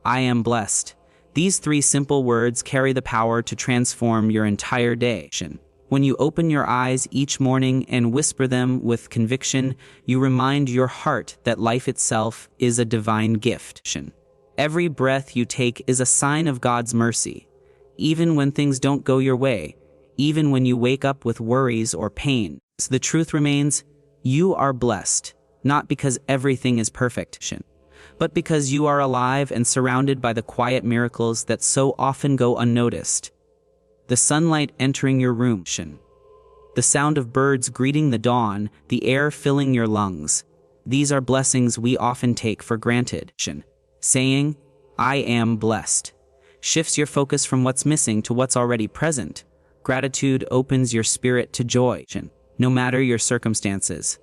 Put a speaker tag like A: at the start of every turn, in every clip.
A: I am blessed. These three simple words carry the power to transform your entire day. When you open your eyes each morning and whisper them with conviction, you remind your heart that life itself is a divine gift. Every breath you take is a sign of God's mercy. Even when things don't go your way, even when you wake up with worries or pain, the truth remains, you are blessed, not because everything is perfect, but because you are alive and surrounded by the quiet miracles that so often go unnoticed. The sunlight entering your room, the sound of birds greeting the dawn, the air filling your lungs. These are blessings we often take for granted. Saying, I am blessed, shifts your focus from what's missing to what's already present. Gratitude opens your spirit to joy, no matter your circumstances.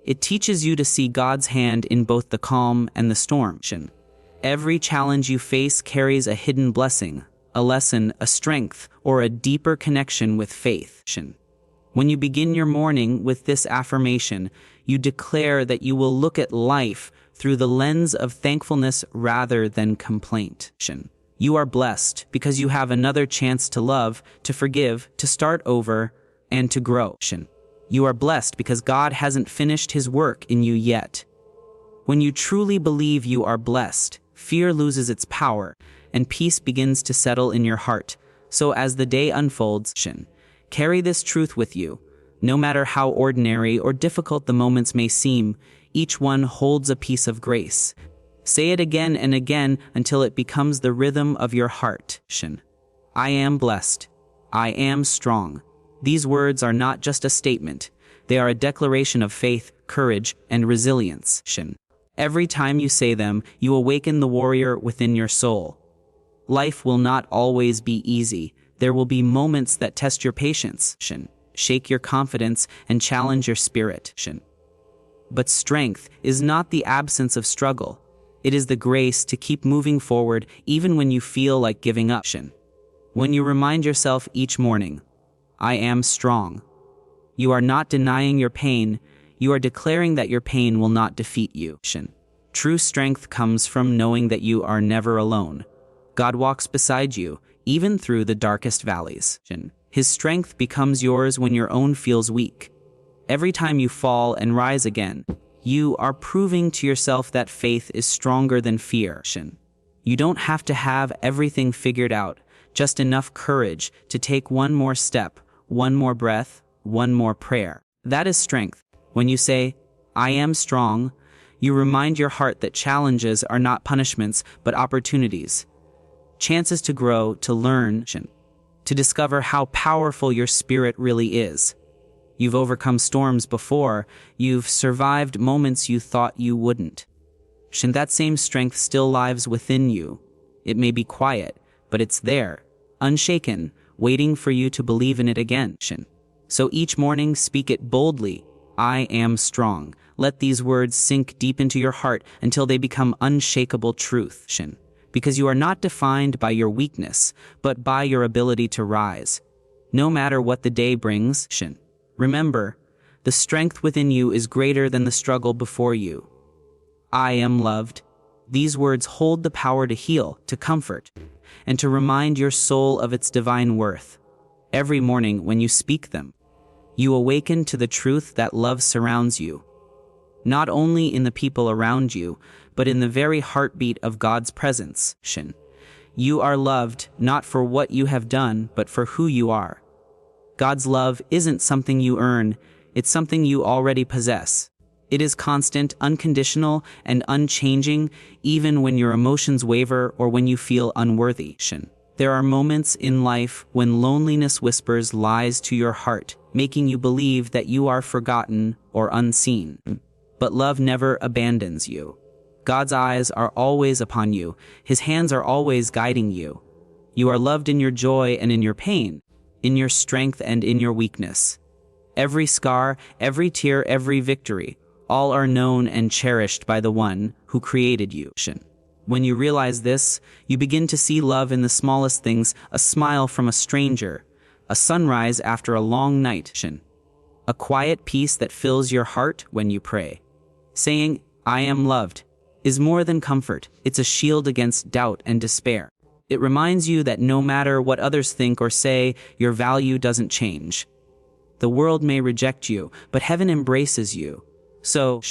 A: It teaches you to see God's hand in both the calm and the storm. Every challenge you face carries a hidden blessing, a lesson, a strength, or a deeper connection with faith. When you begin your morning with this affirmation, you declare that you will look at life through the lens of thankfulness rather than complaint. You are blessed because you have another chance to love, to forgive, to start over, and to grow. You are blessed because God hasn't finished His work in you yet. When you truly believe you are blessed, fear loses its power, and peace begins to settle in your heart. So as the day unfolds, carry this truth with you. No matter how ordinary or difficult the moments may seem, each one holds a piece of grace. Say it again and again until it becomes the rhythm of your heart. I am blessed. I am strong. These words are not just a statement. They are a declaration of faith, courage, and resilience. Every time you say them, you awaken the warrior within your soul. Life will not always be easy. There will be moments that test your patience, shake your confidence, and challenge your spirit. But strength is not the absence of struggle. It is the grace to keep moving forward even when you feel like giving up. When you remind yourself each morning, I am strong, you are not denying your pain, you are declaring that your pain will not defeat you. True strength comes from knowing that you are never alone. God walks beside you, even through the darkest valleys. His strength becomes yours when your own feels weak. Every time you fall and rise again, you are proving to yourself that faith is stronger than fear. You don't have to have everything figured out, just enough courage to take one more step, one more breath, one more prayer. That is strength. When you say, I am strong, you remind your heart that challenges are not punishments, but opportunities. Chances to grow, to learn, to discover how powerful your spirit really is. You've overcome storms before. You've survived moments you thought you wouldn't. That same strength still lives within you. It may be quiet, but it's there, unshaken, waiting for you to believe in it again. So each morning, speak it boldly. I am strong. Let these words sink deep into your heart until they become unshakable truth. Because you are not defined by your weakness, but by your ability to rise. No matter what the day brings, remember, the strength within you is greater than the struggle before you. I am loved. These words hold the power to heal, to comfort, and to remind your soul of its divine worth. Every morning when you speak them, you awaken to the truth that love surrounds you, not only in the people around you, but in the very heartbeat of God's presence. You are loved not for what you have done, but for who you are. God's love isn't something you earn, it's something you already possess. It is constant, unconditional, and unchanging, even when your emotions waver or when you feel unworthy. There are moments in life when loneliness whispers lies to your heart, making you believe that you are forgotten or unseen. But love never abandons you. God's eyes are always upon you. His hands are always guiding you. You are loved in your joy and in your pain, in your strength and in your weakness. Every scar, every tear, every victory, all are known and cherished by the one who created you. When you realize this, you begin to see love in the smallest things, a smile from a stranger, a sunrise after a long night, a quiet peace that fills your heart when you pray. Saying, I am loved, is more than comfort. It's a shield against doubt and despair. It reminds you that no matter what others think or say, your value doesn't change. The world may reject you, but heaven embraces you. So,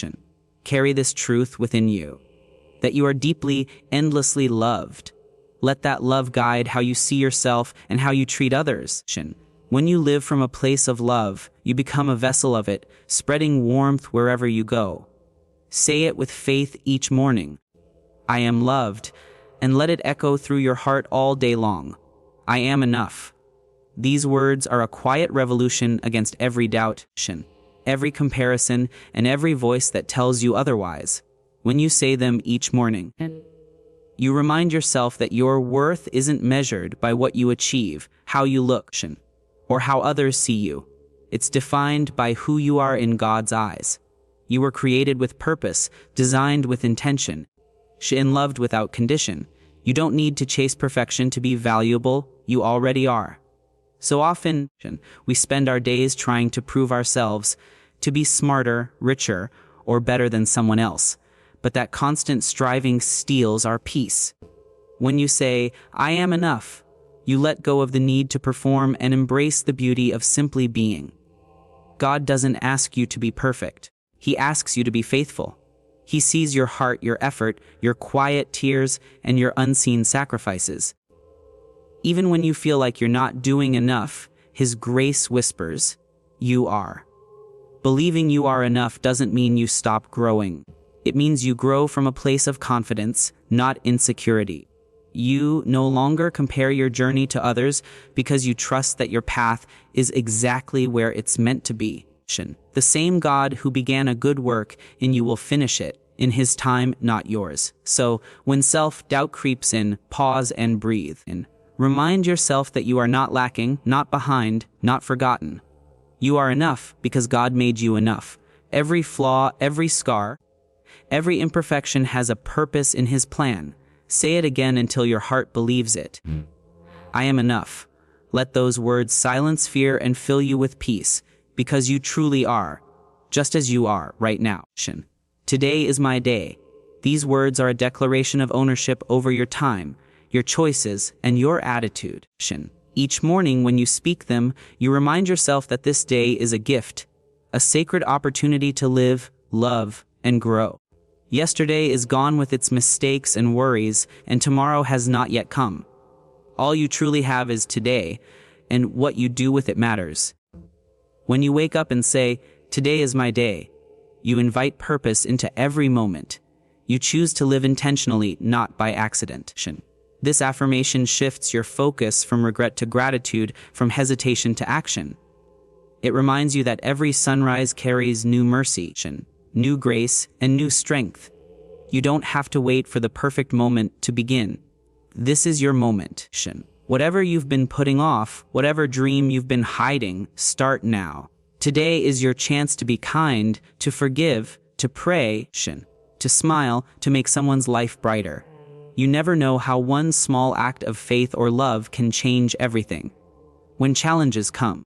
A: carry this truth within you, that you are deeply, endlessly loved. Let that love guide how you see yourself and how you treat others. When you live from a place of love, you become a vessel of it, spreading warmth wherever you go. Say it with faith each morning. I am loved, and let it echo through your heart all day long. I am enough. These words are a quiet revolution against every doubt, every comparison, and every voice that tells you otherwise. When you say them each morning, you remind yourself that your worth isn't measured by what you achieve, how you look, or how others see you. It's defined by who you are in God's eyes. You were created with purpose, designed with intention, and loved without condition. You don't need to chase perfection to be valuable. You already are. So often, we spend our days trying to prove ourselves, to be smarter, richer, or better than someone else. But that constant striving steals our peace. When you say, I am enough, you let go of the need to perform and embrace the beauty of simply being. God doesn't ask you to be perfect. He asks you to be faithful. He sees your heart, your effort, your quiet tears, and your unseen sacrifices. Even when you feel like you're not doing enough, His grace whispers, you are. Believing you are enough doesn't mean you stop growing. It means you grow from a place of confidence, not insecurity. You no longer compare your journey to others because you trust that your path is exactly where it's meant to be. The same God who began a good work in you will finish it in His time, not yours. So when self-doubt creeps in, pause and breathe. Remind yourself that you are not lacking, not behind, not forgotten. You are enough because God made you enough. Every flaw, every scar, every imperfection has a purpose in His plan. Say it again until your heart believes it. I am enough. Let those words silence fear and fill you with peace, because you truly are, just as you are right now. Today is my day. These words are a declaration of ownership over your time, your choices, and your attitude. Each morning when you speak them, you remind yourself that this day is a gift, a sacred opportunity to live, love, and grow. Yesterday is gone with its mistakes and worries, and tomorrow has not yet come. All you truly have is today, and what you do with it matters. When you wake up and say, today is my day, you invite purpose into every moment. You choose to live intentionally, not by accident. This affirmation shifts your focus from regret to gratitude, from hesitation to action. It reminds you that every sunrise carries new mercy, new grace, and new strength. You don't have to wait for the perfect moment to begin. This is your moment. Whatever you've been putting off, whatever dream you've been hiding, start now. Today is your chance to be kind, to forgive, to pray, to smile, to make someone's life brighter. You never know how one small act of faith or love can change everything. When challenges come,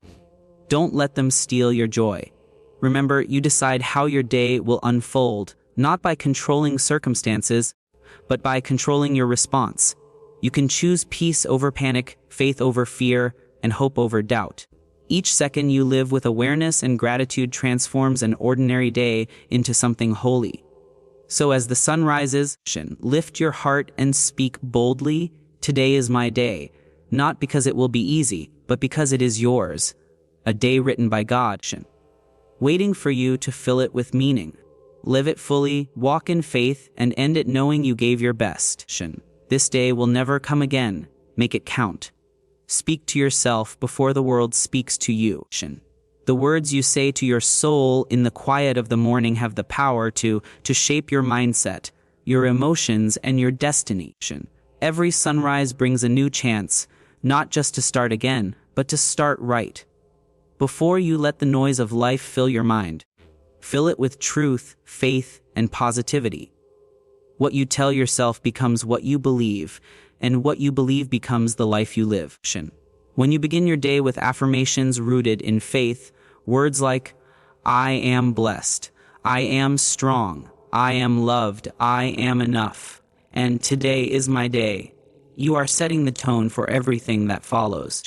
A: don't let them steal your joy. Remember, you decide how your day will unfold, not by controlling circumstances, but by controlling your response. You can choose peace over panic, faith over fear, and hope over doubt. Each second you live with awareness and gratitude transforms an ordinary day into something holy. So as the sun rises, lift your heart and speak boldly, today is my day, not because it will be easy, but because it is yours. A day written by God, waiting for you to fill it with meaning. Live it fully, walk in faith, and end it knowing you gave your best. This day will never come again. Make it count. Speak to yourself before the world speaks to you. The words you say to your soul in the quiet of the morning have the power to shape your mindset, your emotions, and your destiny. Every sunrise brings a new chance, not just to start again, but to start right. Before you let the noise of life fill your mind, fill it with truth, faith, and positivity. What you tell yourself becomes what you believe, and what you believe becomes the life you live. When you begin your day with affirmations rooted in faith, words like, I am blessed, I am strong, I am loved, I am enough, and today is my day. You are setting the tone for everything that follows.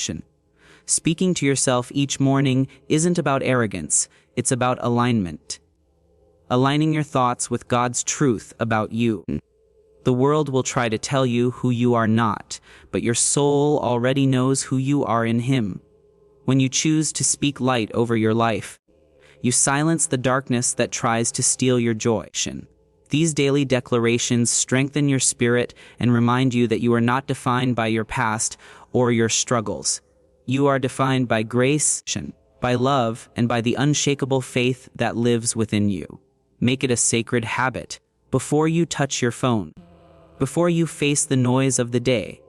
A: Speaking to yourself each morning isn't about arrogance, it's about alignment. Aligning your thoughts with God's truth about you. The world will try to tell you who you are not, but your soul already knows who you are in Him. When you choose to speak light over your life, you silence the darkness that tries to steal your joy. These daily declarations strengthen your spirit and remind you that you are not defined by your past or your struggles. You are defined by grace, by love, and by the unshakable faith that lives within you. Make it a sacred habit. Before you touch your phone, before you face the noise of the day,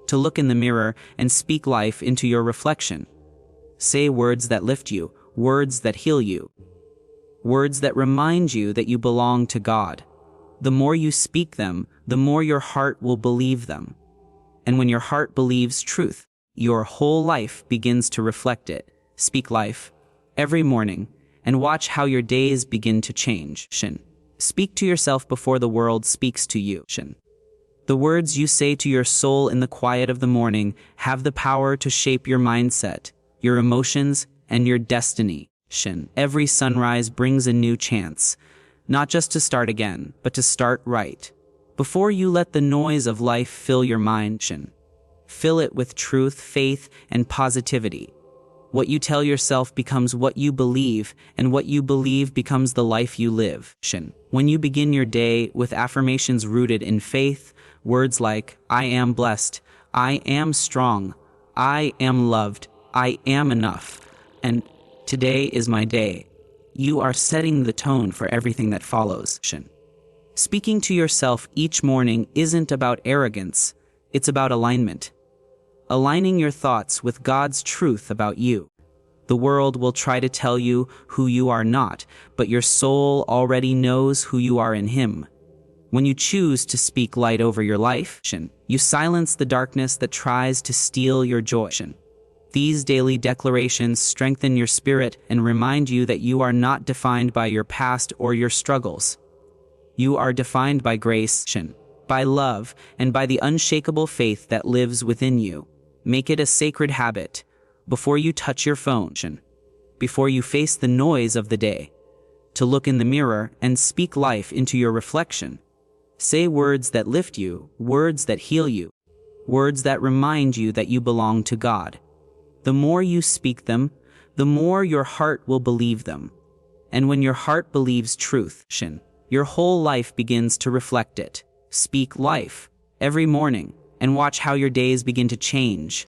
A: to look in the mirror and speak life into your reflection. Say words that lift you, words that heal you, words that remind you that you belong to God. The more you speak them, the more your heart will believe them. And when your heart believes truth, your whole life begins to reflect it. Speak life every morning and watch how your days begin to change. Speak to yourself before the world speaks to you. The words you say to your soul in the quiet of the morning have the power to shape your mindset, your emotions, and your destiny. Every sunrise brings a new chance, not just to start again, but to start right. Before you let the noise of life fill your mind, fill it with truth, faith, and positivity. What you tell yourself becomes what you believe, and what you believe becomes the life you live. When you begin your day with affirmations rooted in faith, words like, I am blessed, I am strong, I am loved, I am enough, and today is my day, you are setting the tone for everything that follows. Speaking to yourself each morning isn't about arrogance, it's about alignment. Aligning your thoughts with God's truth about you. The world will try to tell you who you are not, but your soul already knows who you are in Him. When you choose to speak light over your life, you silence the darkness that tries to steal your joy. These daily declarations strengthen your spirit and remind you that you are not defined by your past or your struggles. You are defined by grace, by love, and by the unshakable faith that lives within you. Make it a sacred habit. Before you touch your phone, before you face the noise of the day, to look in the mirror and speak life into your reflection. Say words that lift you, words that heal you, words that remind you that you belong to God. The more you speak them, the more your heart will believe them. And when your heart believes truth, your whole life begins to reflect it. Speak life every morning and watch how your days begin to change.